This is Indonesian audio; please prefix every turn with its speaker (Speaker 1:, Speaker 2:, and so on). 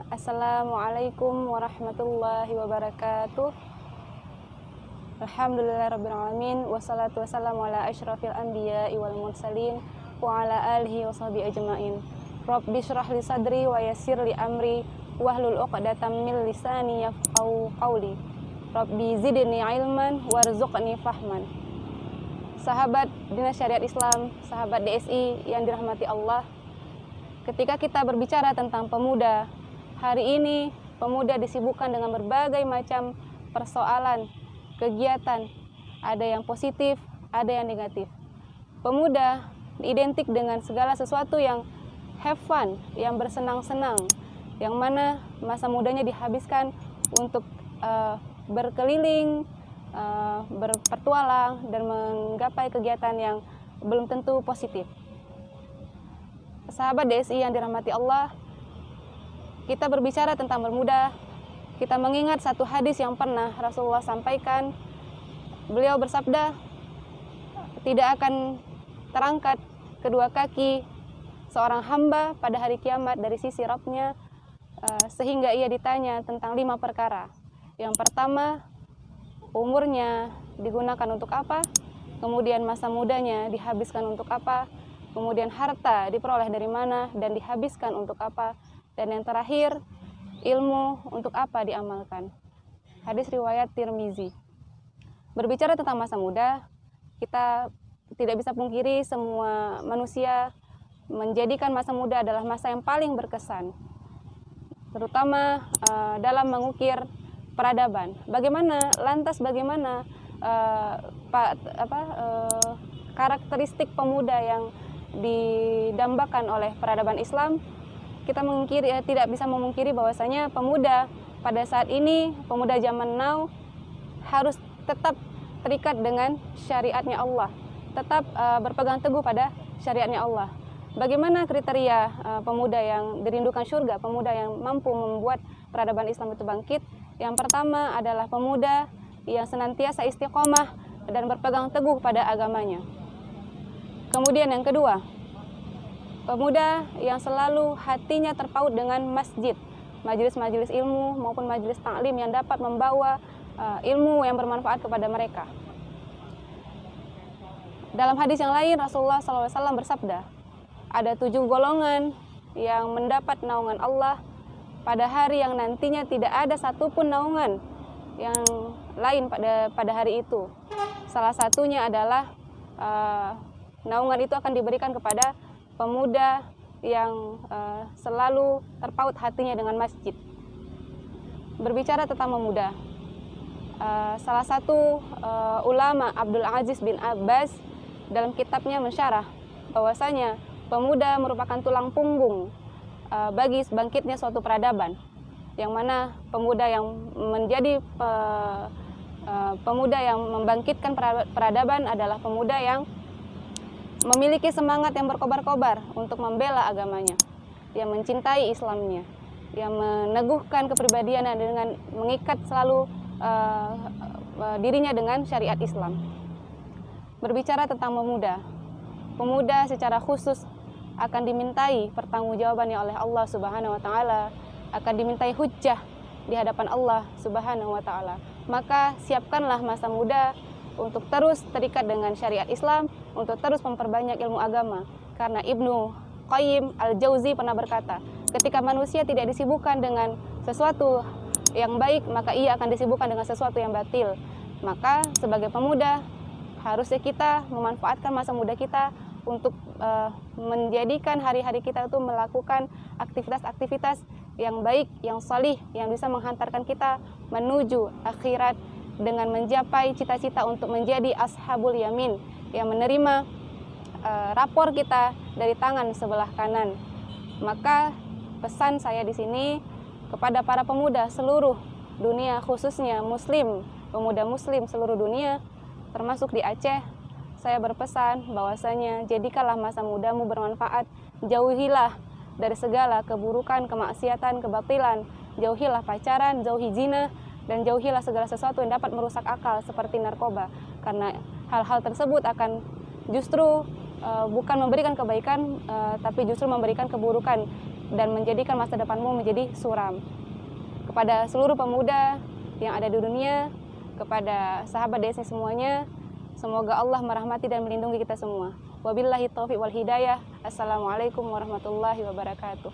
Speaker 1: Assalamualaikum warahmatullahi wabarakatuh. Alhamdulillahirrabbilalamin. Wassalatu wassalamu ala asyrafil anbiya'i wal mursalin wa ala alihi wa sahbihi ajma'in. Rabbi syrah li sadri wa yassir li amri wahlul uqdatam min lisani yafqahu qawli. Rabbi zidni ilman warzuqni fahman. Sahabat Dinas Syariat Islam, sahabat DSI yang dirahmati Allah, ketika kita berbicara tentang pemuda, hari ini pemuda disibukkan dengan berbagai macam persoalan, kegiatan, ada yang positif, ada yang negatif. Pemuda identik dengan segala sesuatu yang have fun, yang bersenang-senang, yang mana masa mudanya dihabiskan untuk berkeliling, berpetualang, dan menggapai kegiatan yang belum tentu positif. Sahabat DSI yang dirahmati Allah, kita berbicara tentang bermuda, kita mengingat satu hadis yang pernah Rasulullah sampaikan. Beliau bersabda, tidak akan terangkat kedua kaki seorang hamba pada hari kiamat dari sisi Rabb-nya sehingga ia ditanya tentang 5 perkara. Yang pertama, umurnya digunakan untuk apa? Kemudian masa mudanya dihabiskan untuk apa? Kemudian harta diperoleh dari mana dan dihabiskan untuk apa? Dan yang terakhir, ilmu untuk apa diamalkan. Hadis riwayat Tirmizi. Berbicara tentang masa muda, kita tidak bisa pungkiri semua manusia menjadikan masa muda adalah masa yang paling berkesan, terutama dalam mengukir peradaban. Lantas bagaimana karakteristik pemuda yang didambakan oleh peradaban Islam? Kita tidak bisa memungkiri bahwasanya pemuda pada saat ini, pemuda zaman now harus tetap terikat dengan syariatnya Allah, tetap berpegang teguh pada syariatnya Allah. Bagaimana kriteria pemuda yang dirindukan surga, pemuda yang mampu membuat peradaban Islam itu bangkit? Yang pertama adalah pemuda yang senantiasa istiqomah dan berpegang teguh pada agamanya. Kemudian yang kedua, pemuda yang selalu hatinya terpaut dengan masjid, majelis-majelis ilmu maupun majelis taklim yang dapat membawa ilmu yang bermanfaat kepada mereka. Dalam hadis yang lain, Rasulullah SAW bersabda, ada 7 golongan yang mendapat naungan Allah pada hari yang nantinya tidak ada satupun naungan yang lain pada hari itu. Salah satunya adalah naungan itu akan diberikan kepada pemuda yang selalu terpaut hatinya dengan masjid. Berbicara tentang pemuda, salah satu ulama Abdul Aziz bin Abbas dalam kitabnya mensyarah bahwasanya pemuda merupakan tulang punggung bagi bangkitnya suatu peradaban, yang mana pemuda yang menjadi pemuda yang membangkitkan peradaban adalah pemuda yang memiliki semangat yang berkobar-kobar untuk membela agamanya, yang mencintai Islamnya, yang meneguhkan kepribadiannya dengan mengikat selalu dirinya dengan syariat Islam. Berbicara tentang pemuda secara khusus akan dimintai pertanggungjawabannya oleh Allah Subhanahu wa taala, akan dimintai hujjah di hadapan Allah Subhanahu wa taala. Maka siapkanlah masa muda untuk terus terikat dengan syariat Islam, untuk terus memperbanyak ilmu agama. Karena Ibnu Qayyim Al-Jauzi pernah berkata, ketika manusia tidak disibukkan dengan sesuatu yang baik, maka ia akan disibukkan dengan sesuatu yang batil. Maka sebagai pemuda, harusnya kita memanfaatkan masa muda kita untuk menjadikan hari-hari kita itu melakukan aktivitas-aktivitas yang baik, yang salih, yang bisa menghantarkan kita menuju akhirat dengan mencapai cita-cita untuk menjadi ashabul yamin, yang menerima rapor kita dari tangan sebelah kanan. Maka pesan saya di sini kepada para pemuda seluruh dunia, khususnya muslim, pemuda muslim seluruh dunia, termasuk di Aceh, saya berpesan bahwasanya jadikanlah masa mudamu bermanfaat, jauhilah dari segala keburukan, kemaksiatan, kebatilan, jauhilah pacaran, jauhi zina, dan jauhilah segala sesuatu yang dapat merusak akal seperti narkoba, karena hal-hal tersebut akan justru bukan memberikan kebaikan, tapi justru memberikan keburukan dan menjadikan masa depanmu menjadi suram. Kepada seluruh pemuda yang ada di dunia, kepada sahabat Desi semuanya, semoga Allah merahmati dan melindungi kita semua. Wabillahi taufiq wal hidayah. Assalamualaikum warahmatullahi wabarakatuh.